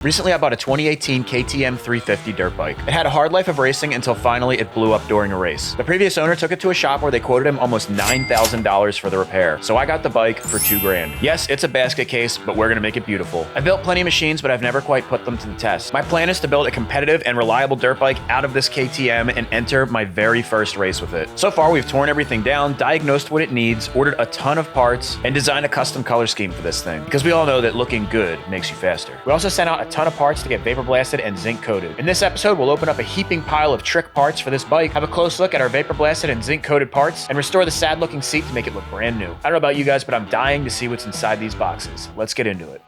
Recently, I bought a 2018 KTM 350 dirt bike. It had a hard life of racing until finally it blew up during a race. The previous owner took it to a shop where they quoted him almost $9,000 for the repair, so I got the bike for $2 grand. Yes, it's a basket case, but we're gonna make it beautiful. I've built plenty of machines, but I've never quite put them to the test. My plan is to build a competitive and reliable dirt bike out of this KTM and enter my very first race with it. So far, we've torn everything down, diagnosed what it needs, ordered a ton of parts, and designed a custom color scheme for this thing, because we all know that looking good makes you faster. We also sent out a ton of parts to get vapor blasted and zinc coated. In this episode, we'll open up a heaping pile of trick parts for this bike, have a close look at our vapor blasted and zinc coated parts, and restore the sad looking seat to make it look brand new. I don't know about you guys, but I'm dying to see what's inside these boxes. Let's get into it.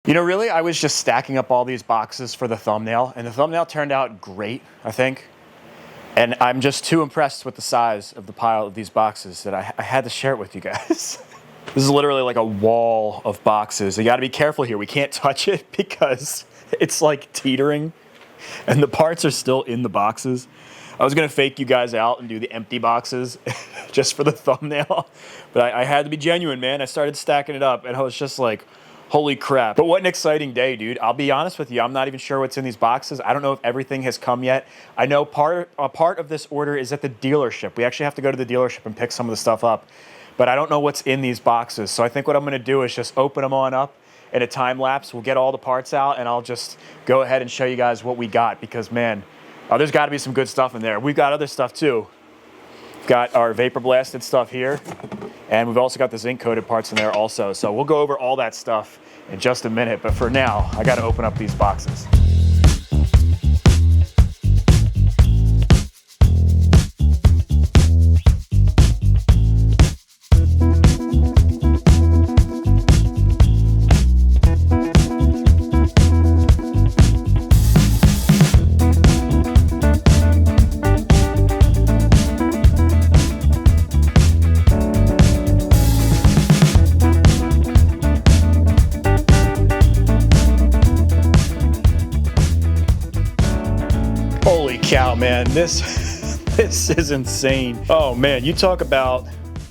You know, really, I was just stacking up all these boxes for the thumbnail, and the thumbnail turned out great, I think. And I'm just too impressed with the size of the pile of these boxes that I had to share it with you guys. This is literally like a wall of boxes. You gotta be careful here. We can't touch it because it's like teetering and the parts are still in the boxes. I was gonna fake you guys out and do the empty boxes just for the thumbnail, but I had to be genuine, man. I started stacking it up and I was just like, holy crap. But what an exciting day, dude. I'll be honest with you, I'm not even sure what's in these boxes. I don't know if everything has come yet. I know a part of this order is at the dealership. We actually have to go to the dealership and pick some of the stuff up. But I don't know what's in these boxes. So I think what I'm gonna do is just open them on up in a time lapse. We'll get all the parts out and I'll just go ahead and show you guys what we got because man, there's gotta be some good stuff in there. We've got other stuff too. We've got our vapor blasted stuff here and we've also got the zinc coated parts in there also. So we'll go over all that stuff in just a minute. But for now, I gotta open up these boxes. Holy cow, man, this is insane. Oh man, you talk about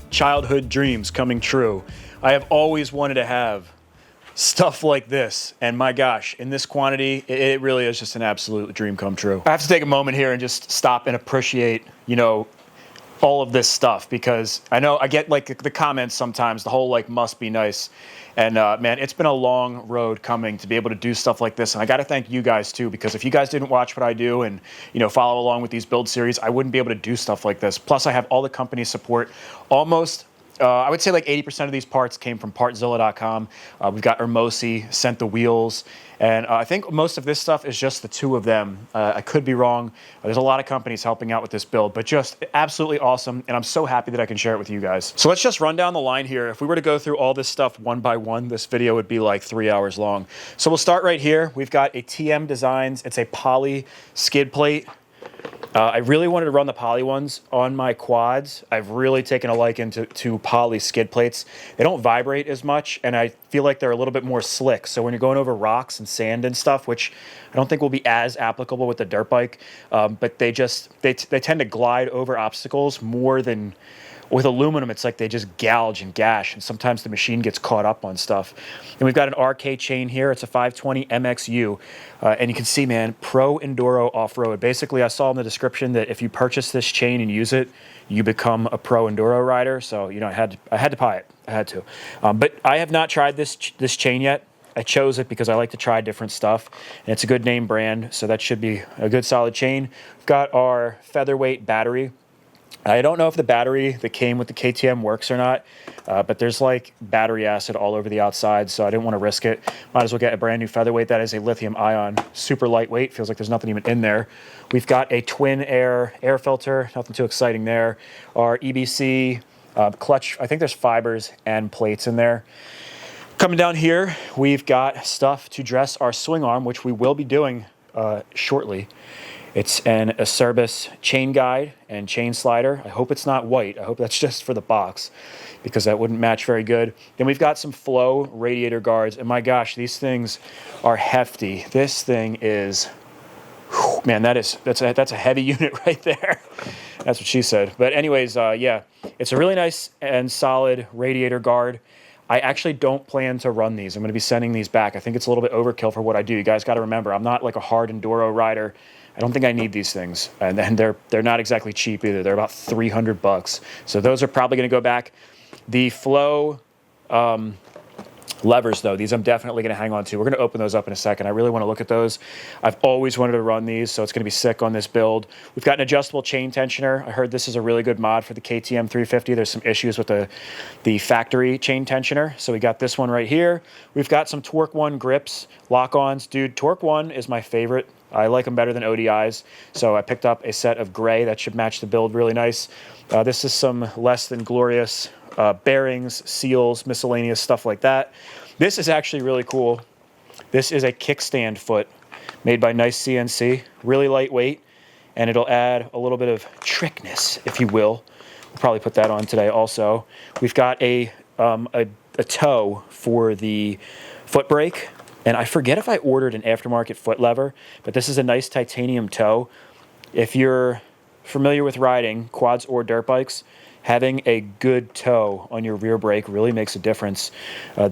childhood dreams coming true. I have always wanted to have stuff like this, and my gosh, in this quantity, it really is just an absolute dream come true. I have to take a moment here and just stop and appreciate, you know, all of this stuff because I know I get like the comments sometimes, the whole like must be nice. And man, it's been a long road coming to be able to do stuff like this. And I got to thank you guys too, because if you guys didn't watch what I do and, you know, follow along with these build series, I wouldn't be able to do stuff like this. Plus I have all the company support. Almost, I would say like 80% of these parts came from partzilla.com. We've got Hermosi, sent the wheels. And I think most of this stuff is just the two of them. I could be wrong. There's a lot of companies helping out with this build, but just absolutely awesome. And I'm so happy that I can share it with you guys. So let's just run down the line here. If we were to go through all this stuff one by one, this video would be like 3 hours long. So we'll start right here. We've got a TM Designs. It's a poly skid plate. I really wanted to run the poly ones on my quads. I've really taken a liking to poly skid plates. They don't vibrate as much, and I feel like they're a little bit more slick. So when you're going over rocks and sand and stuff, which I don't think will be as applicable with the dirt bike, but they tend to glide over obstacles more than with aluminum. It's like they just gouge and gash, and sometimes the machine gets caught up on stuff. And we've got an RK chain here. It's a 520 MXU. And you can see, man, Pro Enduro Off-Road. Basically, I saw in the description that if you purchase this chain and use it, you become a Pro Enduro rider. So, you know, I had to buy it. I had to. But I have not tried this chain yet. I chose it because I like to try different stuff. And it's a good name brand, so that should be a good solid chain. We've got our featherweight battery. I don't know if the battery that came with the KTM works or not, but there's like battery acid all over the outside, so I didn't want to risk it. Might as well get a brand new featherweight. That is a lithium ion, super lightweight, feels like there's nothing even in there. We've got a twin air filter, nothing too exciting there. Our EBC clutch, I think there's fibers and plates in there. Coming down here, we've got stuff to dress our swing arm, which we will be doing shortly. It's an Acerbis chain guide and chain slider. I hope it's not white. I hope that's just for the box because that wouldn't match very good. Then we've got some Flow radiator guards. And my gosh, these things are hefty. This thing is, whew, man, that's a heavy unit right there. That's what she said. But anyways, yeah, it's a really nice and solid radiator guard. I actually don't plan to run these. I'm going to be sending these back. I think it's a little bit overkill for what I do. You guys got to remember, I'm not like a hard enduro rider. I don't think I need these things. And then they're not exactly cheap either. They're about $300. So those are probably going to go back. The Flow levers, though, these I'm definitely going to hang on to. We're going to open those up in a second. I really want to look at those. I've always wanted to run these, so it's going to be sick on this build. We've got an adjustable chain tensioner. I heard this is a really good mod for the KTM 350. There's some issues with the factory chain tensioner, so we got this one right here. We've got some Torque One grips, lock-ons. Dude, Torque One is my favorite. I like them better than ODIs, so I picked up a set of gray that should match the build really nice. This is some less than glorious bearings, seals, miscellaneous stuff like that. This is actually really cool. This is a kickstand foot made by Nice CNC, really lightweight, and it'll add a little bit of trickness, if you will. We'll probably put that on today also. We've got a toe for the foot brake, and I forget if I ordered an aftermarket foot lever, but this is a nice titanium toe. If you're familiar with riding quads or dirt bikes, having a good toe on your rear brake really makes a difference.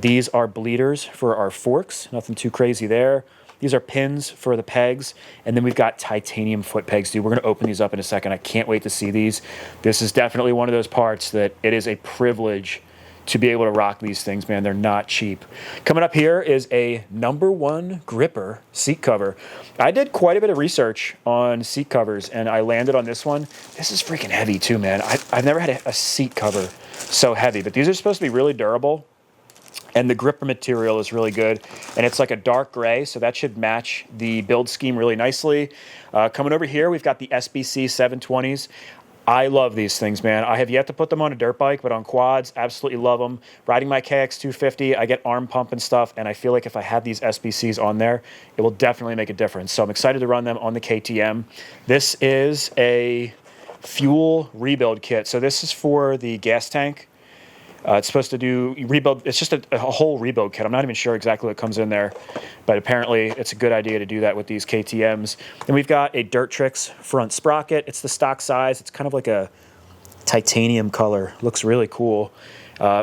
These are bleeders for our forks, nothing too crazy there. These are pins for the pegs, and then we've got titanium foot pegs, dude. We're going to open these up in a second. I can't wait to see these. This is definitely one of those parts that it is a privilege to be able to rock these things, man. They're not cheap. Coming up here is a #1 gripper seat cover. I did quite a bit of research on seat covers, and I landed on this one. This is freaking heavy too, man. I've never had a seat cover so heavy, but these are supposed to be really durable, and the gripper material is really good, and it's like a dark gray, so that should match the build scheme really nicely. Coming over here, we've got the SBC 720s. I love these things, man. I have yet to put them on a dirt bike, but on quads, absolutely love them. Riding my KX250, I get arm pump and stuff, and I feel like if I have these SBCs on there, it will definitely make a difference. So I'm excited to run them on the KTM. This is a fuel rebuild kit. So this is for the gas tank. It's supposed to do rebuild. It's just a whole rebuild kit. I'm not even sure exactly what comes in there, but apparently it's a good idea to do that with these KTMs. Then we've got a Dirt Tricks front sprocket. It's the stock size. It's kind of like a titanium color. Looks really cool.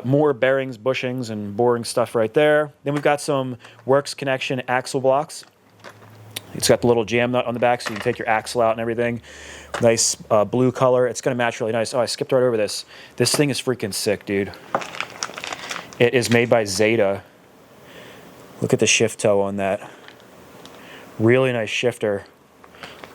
More bearings, bushings, and boring stuff right there. Then we've got some Works Connection axle blocks. It's got the little jam nut on the back so you can take your axle out and everything. Nice blue color. It's going to match really nice. Oh, I skipped right over this. This thing is freaking sick, dude. It is made by Zeta. Look at the shift toe on that. Really nice shifter.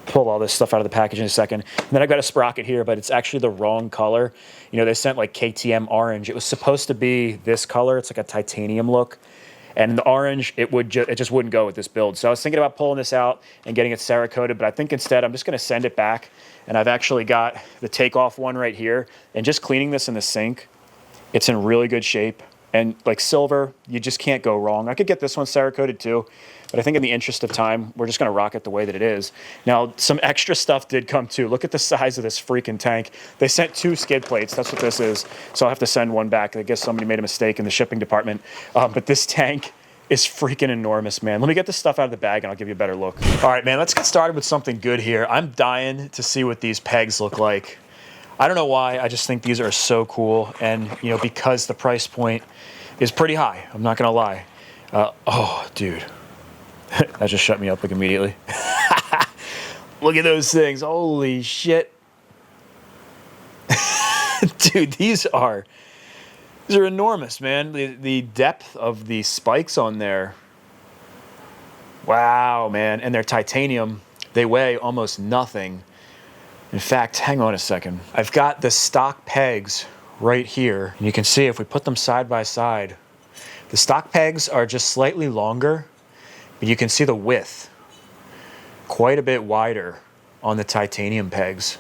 Pull all this stuff out of the package in a second. And then I've got a sprocket here, but it's actually the wrong color. You know, they sent like KTM orange. It was supposed to be this color. It's like a titanium look. And in the orange, it just wouldn't go with this build. So I was thinking about pulling this out and getting it Cerakoted, but I think instead I'm just going to send it back. And I've actually got the takeoff one right here. And just cleaning this in the sink, it's in really good shape. And like silver, you just can't go wrong. I could get this one Cerakoted too, but I think in the interest of time, we're just going to rock it the way that it is. Now, some extra stuff did come too. Look at the size of this freaking tank. They sent 2 skid plates. That's what this is. So I'll have to send one back. I guess somebody made a mistake in the shipping department. But this tank is freaking enormous, man. Let me get this stuff out of the bag and I'll give you a better look. All right, man, let's get started with something good here. I'm dying to see what these pegs look like. I don't know why. I just think these are so cool. And, you know, because the price point is pretty high. I'm not going to lie. Oh, dude. That just shut me up like immediately. Look at those things. Holy shit. Dude, these are enormous, man. The depth of the spikes on there. Wow, man. And they're titanium. They weigh almost nothing. In fact, hang on a second. I've got the stock pegs right here. And you can see if we put them side by side, the stock pegs are just slightly longer, but you can see the width quite a bit wider on the titanium pegs.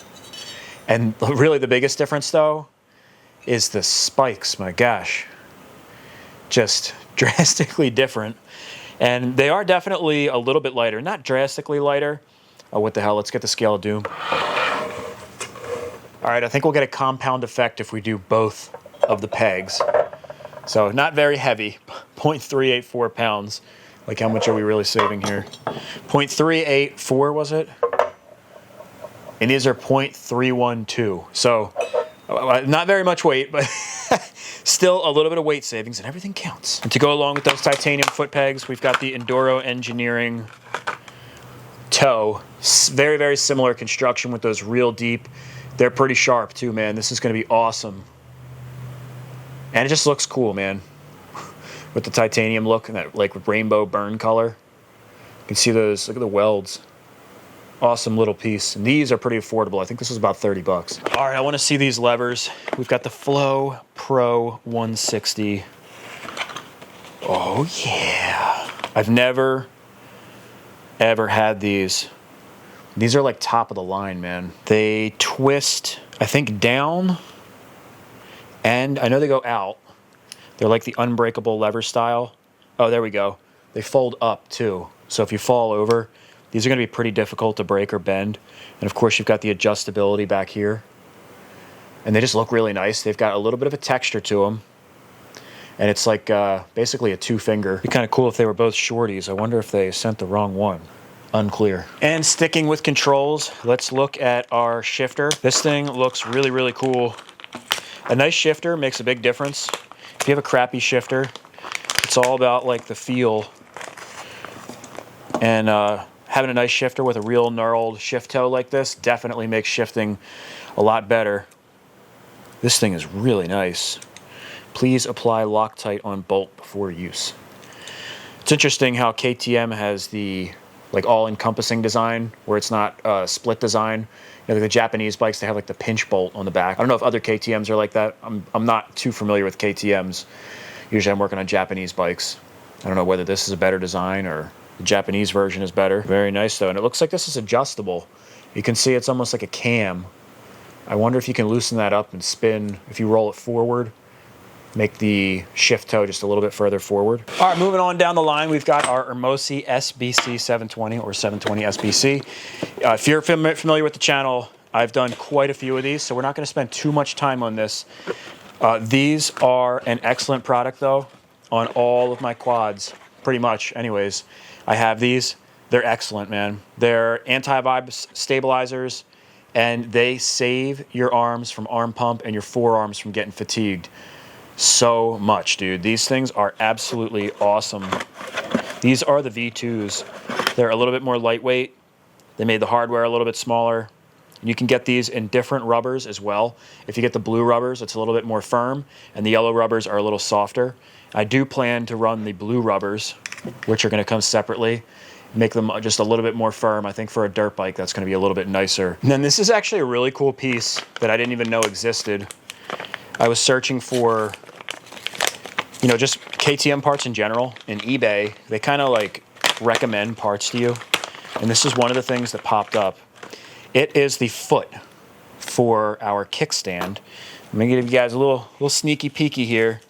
And really the biggest difference though is the spikes. My gosh, just drastically different. And they are definitely a little bit lighter, not drastically lighter. Oh, what the hell, let's get the scale of doom. All right, I think we'll get a compound effect if we do both of the pegs. So not very heavy, 0.384 pounds. Like how much are we really saving here? 0.384 was it? And these are 0.312. So not very much weight, but still a little bit of weight savings, and everything counts. And to go along with those titanium foot pegs, we've got the Enduro Engineering toe. Very, very similar construction with those real deep. They're pretty sharp too, man. This is going to be awesome. And it just looks cool, man. With the titanium look and that like rainbow burn color. You can see those, look at the welds. Awesome little piece. And these are pretty affordable. I think this was about 30 bucks. All right, I want to see these levers. We've got the Flow Pro 160. Oh yeah. I've never, ever had these. These are like top of the line, man. They twist, I think, down, and I know they go out. They're like the unbreakable lever style. Oh, there we go. They fold up too. So if you fall over, these are going to be pretty difficult to break or bend. And of course, you've got the adjustability back here. And they just look really nice. They've got a little bit of a texture to them. And it's like basically a two-finger. It'd be kind of cool if they were both shorties. I wonder if they sent the wrong one. Unclear. And sticking with controls, let's look at our shifter. This thing looks really, really cool. A nice shifter makes a big difference. If you have a crappy shifter, it's all about like the feel. And having a nice shifter with a real gnarled shift toe like this definitely makes shifting a lot better. This thing is really nice. Please apply Loctite on bolt before use. It's interesting how KTM has the like all-encompassing design, where it's not split design. You know, like the Japanese bikes, they have like the pinch bolt on the back. I don't know if other KTMs are like that. I'm not too familiar with KTMs. Usually I'm working on Japanese bikes. I don't know whether this is a better design or the Japanese version is better. Very nice though, and it looks like this is adjustable. You can see it's almost like a cam. I wonder if you can loosen that up and spin, if you roll it forward, make the shift toe just a little bit further forward. All right, moving on down the line, we've got our Hermosi SBC 720 or 720 SBC. If you're familiar with the channel, I've done quite a few of these, so we're not going to spend too much time on this. These are an excellent product, though, on all of my quads, pretty much. Anyways, I have these. They're excellent, man. They're anti-vibe stabilizers, and they save your arms from arm pump and your forearms from getting fatigued. So much, dude. These things are absolutely awesome. These are the V2s. They're a little bit more lightweight. They made the hardware a little bit smaller. You can get these in different rubbers as well. If you get the blue rubbers, it's a little bit more firm, and the yellow rubbers are a little softer. I do plan to run the blue rubbers, which are going to come separately, make them just a little bit more firm. I think for a dirt bike, that's going to be a little bit nicer. And then this is actually a really cool piece that I didn't even know existed. I was searching for, you know, just KTM parts in general. In eBay, they kind of like recommend parts to you. And this is one of the things that popped up. It is the foot for our kickstand. I'm gonna give you guys a little sneaky peeky here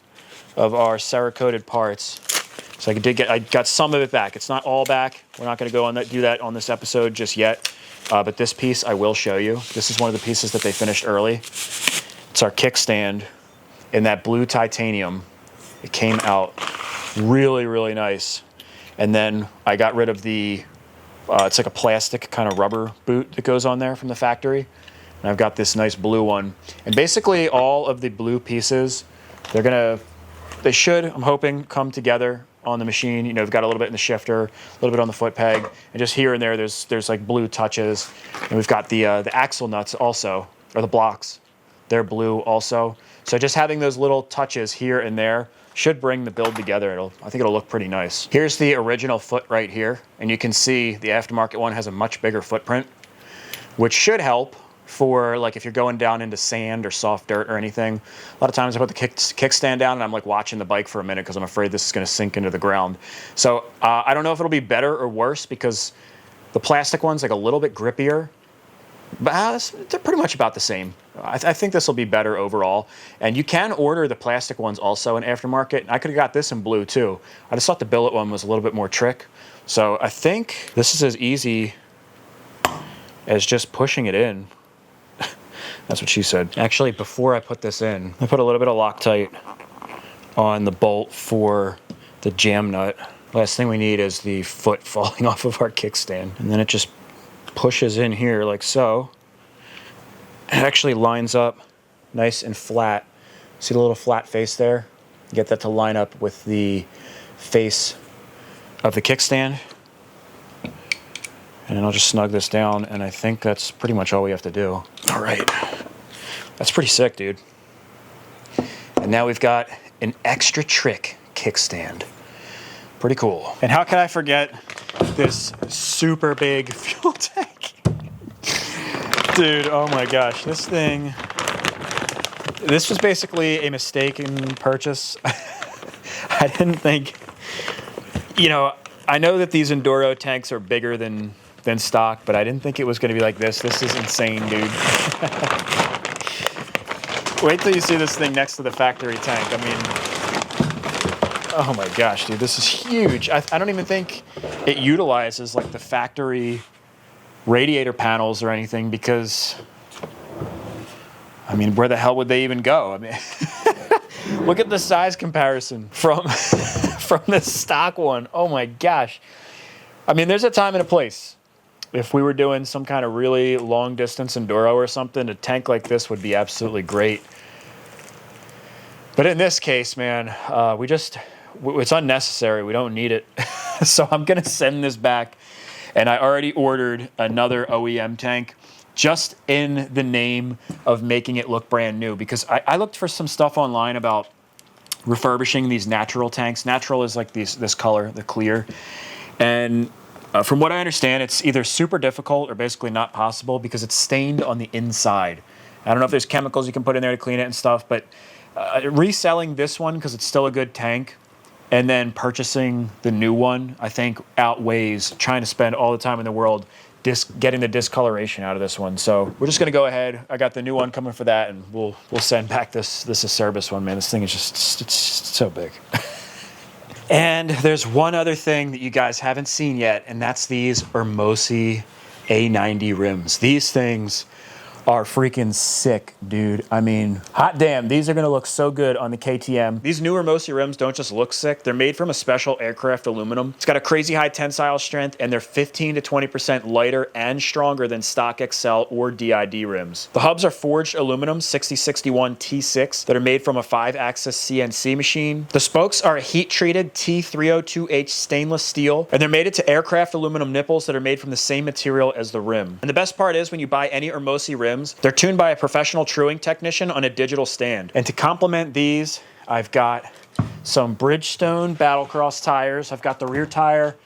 of our Cerakoted parts. So I got some of it back. It's not all back. We're not gonna go on do that on this episode just yet. But this piece I will show you. This is one of the pieces that they finished early. It's our kickstand in that blue titanium. It came out really, really nice. And then I got rid of the, it's like a plastic kind of rubber boot that goes on there from the factory. And I've got this nice blue one. And basically all of the blue pieces, they should, I'm hoping, come together on the machine. You know, we've got a little bit in the shifter, a little bit on the foot peg, and just here and there, there's like blue touches. And we've got the axle nuts also, or the blocks. They're blue also. So just having those little touches here and there should bring the build together. I think it'll look pretty nice. Here's the original foot right here. And you can see the aftermarket one has a much bigger footprint, which should help for like if you're going down into sand or soft dirt or anything. A lot of times I put the kickstand down and I'm like watching the bike for a minute because I'm afraid this is going to sink into the ground. So I don't know if it'll be better or worse because the plastic one's like a little bit grippier, but they're pretty much about the same. I think this will be better overall. And you can order the plastic ones also in aftermarket. I could have got this in blue too. I just thought the billet one was a little bit more trick. So I think this is as easy as just pushing it in. That's what she said. Actually, before I put this in, I put a little bit of Loctite on the bolt for the jam nut. Last thing we need is the foot falling off of our kickstand. And then it just pushes in here like so. It actually lines up nice and flat See the little flat face there? Get that to line up with the face of the kickstand. And then I'll just snug this down, and I think that's pretty much all we have to do. All right. That's pretty sick, dude. And now we've got an extra trick kickstand. Pretty cool. And how can I forget this super big fuel tank? Dude, oh my gosh, this thing, this was basically a mistaken purchase. I didn't think, you know, I know that these Enduro tanks are bigger than stock, but I didn't think it was going to be like this. This is insane, dude. Wait till you see this thing next to the factory tank. I mean, oh my gosh, dude, this is huge. I don't even think it utilizes like the factory radiator panels or anything, because, I mean, where the hell would they even go? I mean, look at the size comparison from the stock one. Oh my gosh. I mean, there's a time and a place. If we were doing some kind of really long distance enduro or something, a tank like this would be absolutely great. But in this case, man, it's unnecessary. We don't need it. So I'm going to send this back. And I already ordered another OEM tank just in the name of making it look brand new, because I looked for some stuff online about refurbishing these natural tanks. Natural is like this color, the clear. And from what I understand, it's either super difficult or basically not possible because it's stained on the inside. I don't know if there's chemicals you can put in there to clean it and stuff, but reselling this one, because it's still a good tank, and then purchasing the new one, I think outweighs trying to spend all the time in the world getting the discoloration out of this one. So we're just gonna go ahead. I got the new one coming for that, and we'll send back this Acerbis one, man. This thing is it's so big. And there's one other thing that you guys haven't seen yet, and that's these Hermosi A90 rims. These things are freaking sick, dude. I mean, hot damn, these are gonna look so good on the KTM. These new Hermosi rims don't just look sick, they're made from a special aircraft aluminum. It's got a crazy high tensile strength, and they're 15 to 20% lighter and stronger than stock XL or DID rims. The hubs are forged aluminum 6061 T6 that are made from a 5-axis CNC machine. The spokes are a heat-treated T302H stainless steel, and they're mated to aircraft aluminum nipples that are made from the same material as the rim. And the best part is, when you buy any Hermosi rims, they're tuned by a professional truing technician on a digital stand. And to complement these, I've got some Bridgestone Battlecross tires. I've got the rear tire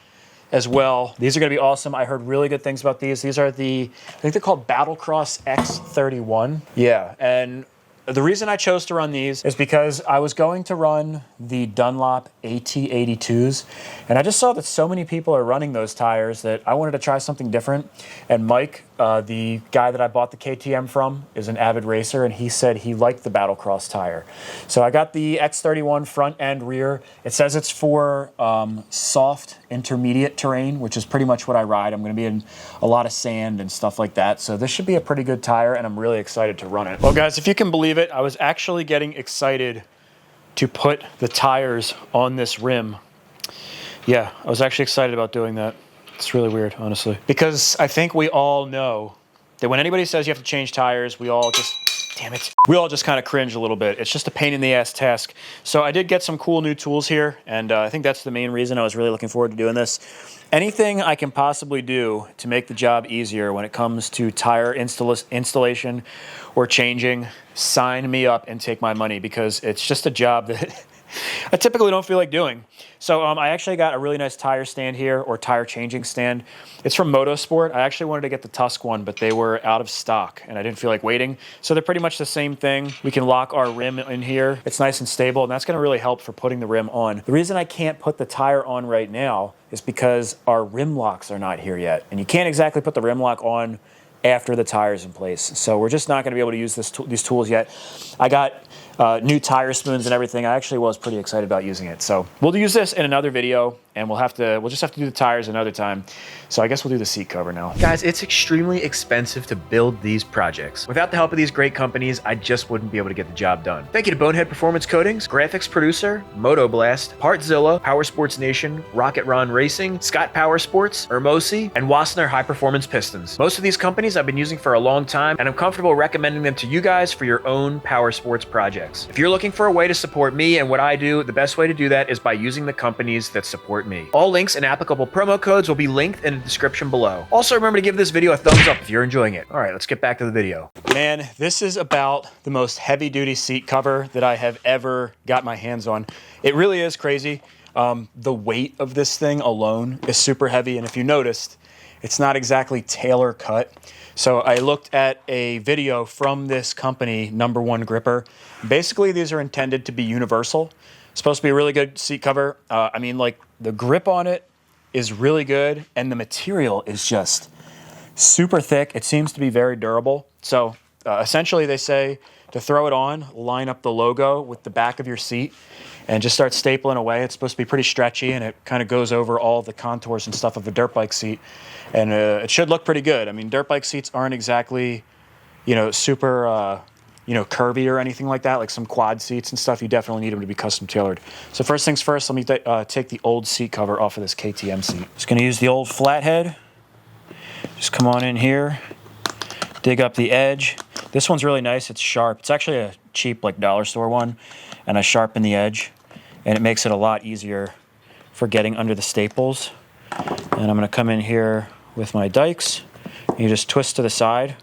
as well. These are gonna be awesome. I heard really good things about these. These are I think they're called Battlecross X31. Yeah, and the reason I chose to run these is because I was going to run the Dunlop AT82s, and I just saw that so many people are running those tires that I wanted to try something different. And Mike, the guy that I bought the KTM from, is an avid racer, and he said he liked the Battlecross tire. So I got the X31 front and rear. It says it's for soft intermediate terrain, which is pretty much what I ride. I'm going to be in a lot of sand and stuff like that. So this should be a pretty good tire, and I'm really excited to run it. Well, guys, if you can believe it, I was actually getting excited to put the tires on this rim. Yeah, I was actually excited about doing that. It's really weird, honestly. Because I think we all know that when anybody says you have to change tires, we all just, damn it, we all just kind of cringe a little bit. It's just a pain in the ass task. So I did get some cool new tools here, and I think that's the main reason I was really looking forward to doing this. Anything I can possibly do to make the job easier when it comes to tire installation or changing, sign me up and take my money, because it's just a job that I typically don't feel like doing. So I actually got a really nice tire stand here, or tire changing stand. It's from Motosport. I actually wanted to get the Tusk one, but they were out of stock and I didn't feel like waiting. So they're pretty much the same thing. We can lock our rim in here. It's nice and stable, and that's gonna really help for putting the rim on. The reason I can't put the tire on right now is because our rim locks are not here yet. And you can't exactly put the rim lock on after the tire's in place. So we're just not gonna be able to use these tools yet. I got new tire spoons and everything. I actually was pretty excited about using it. So we'll use this in another video, and we'll just have to do the tires another time. So I guess we'll do the seat cover now. Guys, it's extremely expensive to build these projects. Without the help of these great companies, I just wouldn't be able to get the job done. Thank you to Bonehead Performance Coatings, Graphics Producer, Motoblast, Partzilla, Power Sports Nation, Rocket Ron Racing, Scott Power Sports, Hermosi, and Wassenaar High Performance Pistons. Most of these companies I've been using for a long time, and I'm comfortable recommending them to you guys for your own power sports project. projects. If you're looking for a way to support me and what I do, the best way to do that is by using the companies that support me. All links and applicable promo codes will be linked in the description below. Also, remember to give this video a thumbs up if you're enjoying it. All right, let's get back to the video. Man, this is about the most heavy-duty seat cover that I have ever got my hands on. It really is crazy. The weight of this thing alone is super heavy, and if you noticed, it's not exactly tailor cut. So I looked at a video from this company, Number One Gripper. Basically, these are intended to be universal. It's supposed to be a really good seat cover. I mean, like, the grip on it is really good, and the material is just super thick. It seems to be very durable. So essentially, they say to throw it on, line up the logo with the back of your seat, and just start stapling away. It's supposed to be pretty stretchy, and it kind of goes over all the contours and stuff of a dirt bike seat. And it should look pretty good. I mean, dirt bike seats aren't exactly, you know, super, you know, curvy or anything like that. Like some quad seats and stuff, you definitely need them to be custom tailored. So first things first, let me take the old seat cover off of this KTM seat. Just gonna use the old flathead. Just come on in here, dig up the edge. This one's really nice, it's sharp. It's actually a cheap, like, dollar store one, and I sharpen the edge, and it makes it a lot easier for getting under the staples. And I'm gonna come in here with my dikes. You just twist to the side,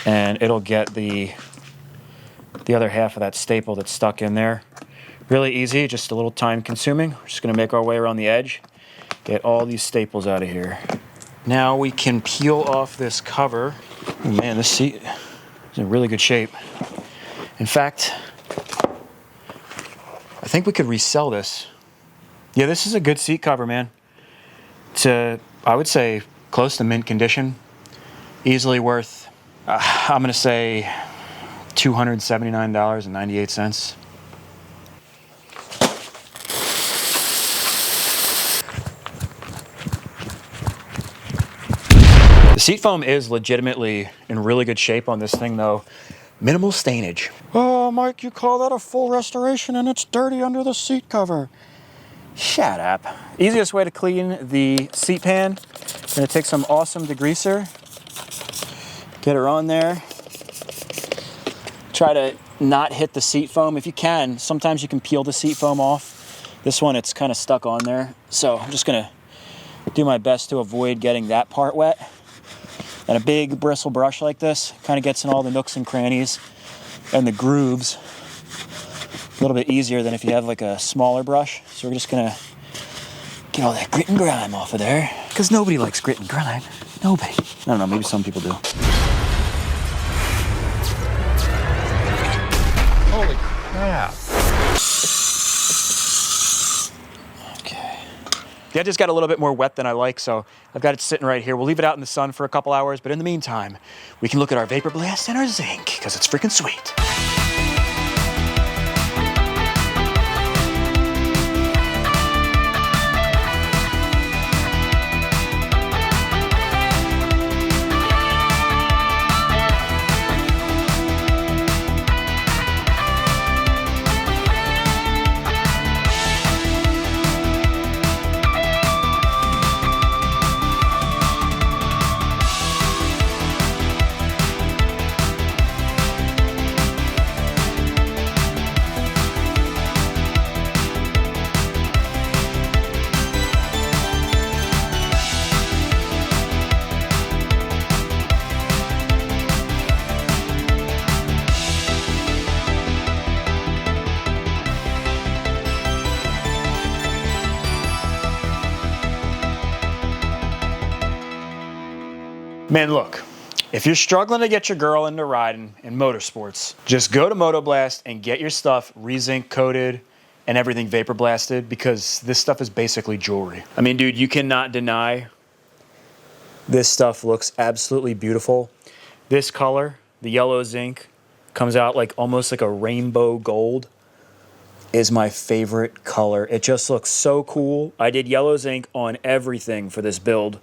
and it'll get the other half of that staple that's stuck in there. Really easy, just a little time consuming. We're just gonna make our way around the edge, get all these staples out of here. Now we can peel off this cover. Oh man, this seat is in really good shape. In fact, I think we could resell this. Yeah, this is a good seat cover, man. It's, I would say, close to mint condition. Easily worth, I'm going to say, $279.98. The seat foam is legitimately in really good shape on this thing, though. Minimal stainage. Oh, Mike, you call that a full restoration and it's dirty under the seat cover. Shut up. Easiest way to clean the seat pan. I'm gonna take some awesome degreaser, get her on there. Try to not hit the seat foam. If you can, sometimes you can peel the seat foam off. This one, it's kind of stuck on there. So I'm just gonna do my best to avoid getting that part wet. And a big bristle brush like this kind of gets in all the nooks and crannies and the grooves a little bit easier than if you have like a smaller brush. So we're just gonna get all that grit and grime off of there, because nobody likes grit and grime. Nobody. I don't know, maybe some people do. Holy crap. The edge just got a little bit more wet than I like, so I've got it sitting right here. We'll leave it out in the sun for a couple hours, but in the meantime, we can look at our Vapor Blast and our Zinc, because it's freaking sweet. Man, look, if you're struggling to get your girl into riding in motorsports, just go to Motoblast and get your stuff re-zinc coated and everything vapor blasted, because this stuff is basically jewelry. I mean, dude, you cannot deny this stuff looks absolutely beautiful. This color, the yellow zinc, comes out like almost like a rainbow gold, is my favorite color. It just looks so cool. I did yellow zinc on everything for this build,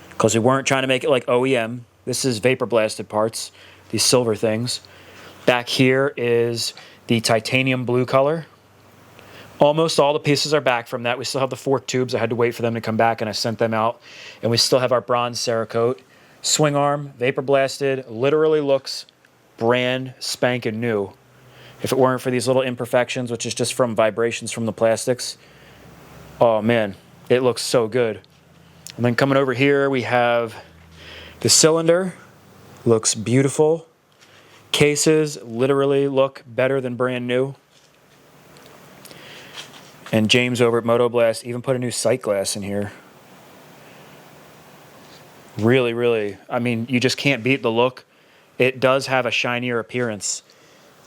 because we weren't trying to make it like OEM. This is vapor blasted parts, these silver things. Back here is the titanium blue color. Almost all the pieces are back from that. We still have the fork tubes. I had to wait for them to come back, and I sent them out. And we still have our bronze Cerakote. Swing arm, vapor blasted, literally looks brand spanking new. If it weren't for these little imperfections, which is just from vibrations from the plastics, oh man, it looks so good. And then coming over here, we have the cylinder. Looks beautiful. Cases literally look better than brand new. And James over at Motoblast even put a new sight glass in here. Really, really, I mean, you just can't beat the look. It does have a shinier appearance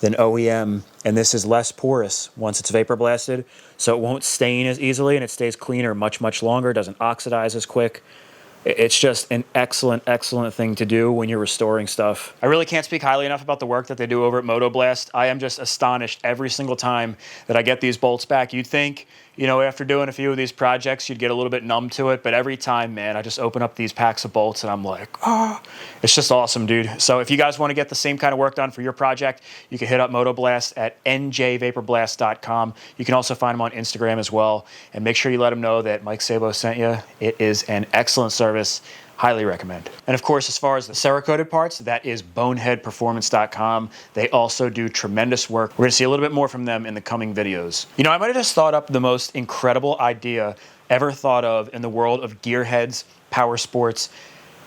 than OEM, and this is less porous once it's vapor blasted, so it won't stain as easily and it stays cleaner much, much longer. It doesn't oxidize as quick. It's just an excellent, excellent thing to do when you're restoring stuff. I really can't speak highly enough about the work that they do over at Motoblast. I am just astonished every single time that I get these bolts back. You'd think, you know, after doing a few of these projects, you'd get a little bit numb to it, but every time, man, I just open up these packs of bolts and I'm like, oh, it's just awesome, dude. So if you guys want to get the same kind of work done for your project, you can hit up Motoblast at njvaporblast.com. You can also find them on Instagram as well, and make sure you let them know that Mike Sabo sent you. It is an excellent service. Highly recommend. And of course, as far as the Cerakoted parts, that is boneheadperformance.com. They also do tremendous work. We're gonna see a little bit more from them in the coming videos. You know, I might have just thought up the most incredible idea ever thought of in the world of gearheads, power sports,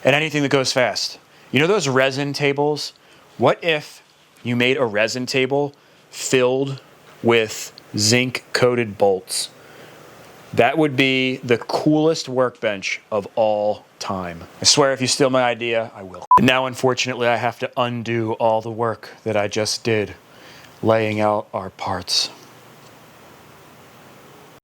and anything that goes fast. You know those resin tables? What if you made a resin table filled with zinc coated bolts? That would be the coolest workbench of all time. I swear if you steal my idea, I will. And now, unfortunately, I have to undo all the work that I just did laying out our parts.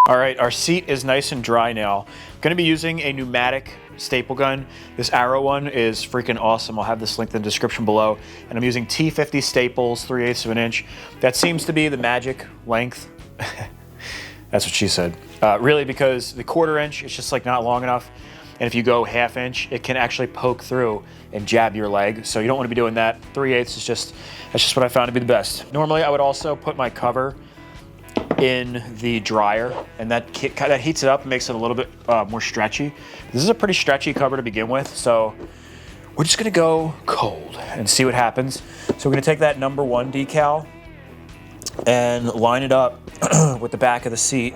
All right, our seat is nice and dry now. I'm gonna be using a pneumatic staple gun. This Arrow one is freaking awesome. I'll have this linked in the description below. And I'm using T50 staples, 3/8 of an inch. That seems to be the magic length. That's what she said. Really, because the 1/4 inch, it's just like not long enough. And if you go 1/2 inch, it can actually poke through and jab your leg. So you don't want to be doing that. 3/8 is that's just what I found to be the best. Normally, I would also put my cover in the dryer, and that heats it up and makes it a little bit more stretchy. This is a pretty stretchy cover to begin with, so we're just gonna go cold and see what happens. So we're gonna take that #1 decal and line it up with the back of the seat.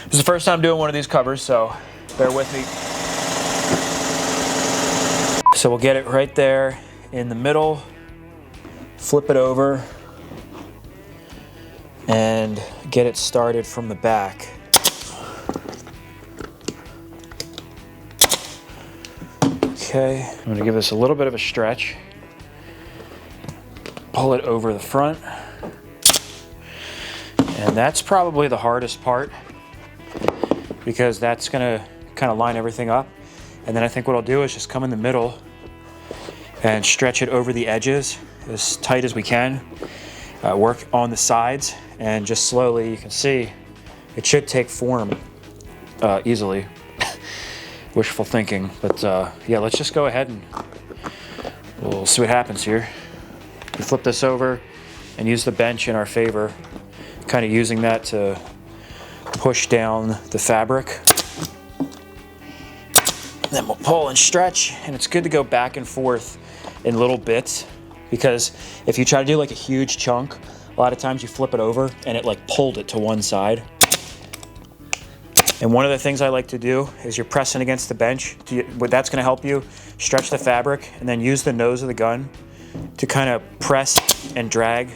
This is the first time doing one of these covers, so bear with me. So we'll get it right there in the middle, flip it over, and get it started from the back. Okay, I'm gonna give this a little bit of a stretch. Pull it over the front. And that's probably the hardest part, because that's gonna kind of line everything up. And then I think what I'll do is just come in the middle and stretch it over the edges as tight as we can. Work on the sides, and just slowly, you can see, it should take form easily. Wishful thinking, but yeah, let's just go ahead and we'll see what happens here. We flip this over and use the bench in our favor, kind of using that to push down the fabric. Then we'll pull and stretch, and it's good to go back and forth in little bits, because if you try to do like a huge chunk, a lot of times you flip it over and it like pulled it to one side. And one of the things I like to do is you're pressing against the bench. That's gonna help you stretch the fabric, and then use the nose of the gun to kind of press and drag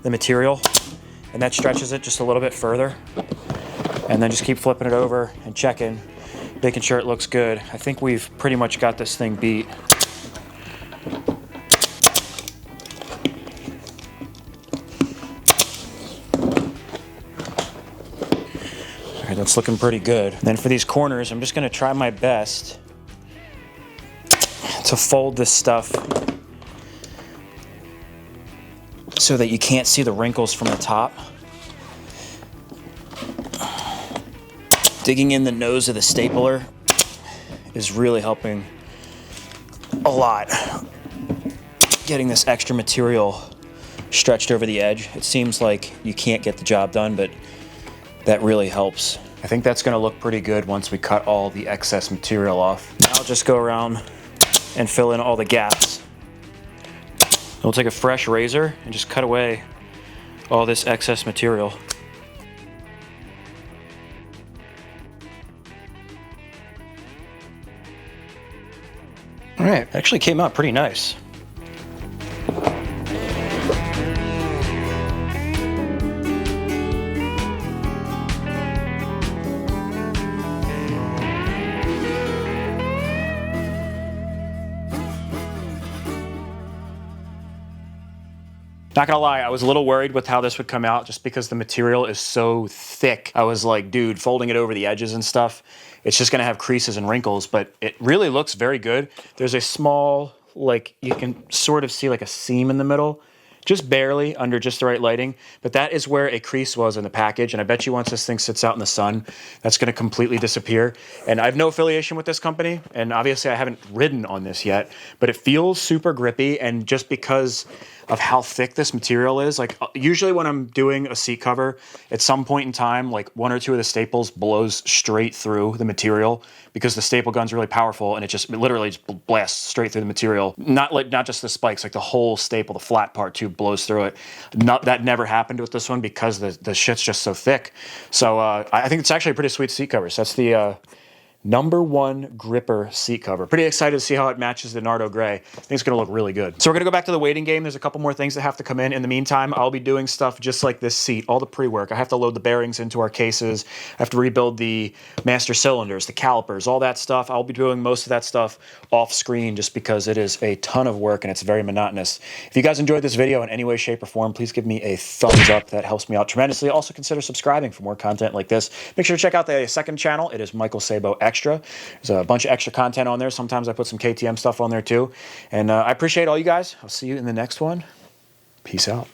the material, and that stretches it just a little bit further. And then just keep flipping it over and checking, making sure it looks good. I think we've pretty much got this thing beat. All right, that's looking pretty good. And then for these corners, I'm just gonna try my best to fold this stuff so that you can't see the wrinkles from the top. Digging in the nose of the stapler is really helping a lot. Getting this extra material stretched over the edge. It seems like you can't get the job done, but that really helps. I think that's gonna look pretty good once we cut all the excess material off. Now I'll just go around and fill in all the gaps. We'll take a fresh razor and just cut away all this excess material. All right, actually came out pretty nice. Not gonna lie, I was a little worried with how this would come out just because the material is so thick. I was like, dude, folding it over the edges and stuff, it's just gonna have creases and wrinkles, but it really looks very good. There's a small, like, you can sort of see like a seam in the middle, just barely under just the right lighting, but that is where a crease was in the package, and I bet you once this thing sits out in the sun, that's gonna completely disappear. And I have no affiliation with this company, and obviously I haven't ridden on this yet, but it feels super grippy, and just because of how thick this material is, like usually when I'm doing a seat cover, at some point in time, like one or two of the staples blows straight through the material because the staple gun's really powerful and it literally just blasts straight through the material. Not just the spikes, like the whole staple, the flat part too blows through it. That never happened with this one because the shit's just so thick. So I think it's actually a pretty sweet seat cover. So that's the #1 gripper seat cover. Pretty excited to see how it matches the Nardo Gray. I think it's gonna look really good. So we're gonna go back to the waiting game. There's a couple more things that have to come in. In the meantime, I'll be doing stuff just like this seat, all the pre-work. I have to load the bearings into our cases. I have to rebuild the master cylinders, the calipers, all that stuff. I'll be doing most of that stuff off screen just because it is a ton of work and it's very monotonous. If you guys enjoyed this video in any way, shape, or form, please give me a thumbs up. That helps me out tremendously. Also consider subscribing for more content like this. Make sure to check out the second channel. It is Michael Sabo Extra. There's a bunch of extra content on there. Sometimes I put some KTM stuff on there too. And I appreciate all you guys. I'll see you in the next one. Peace out.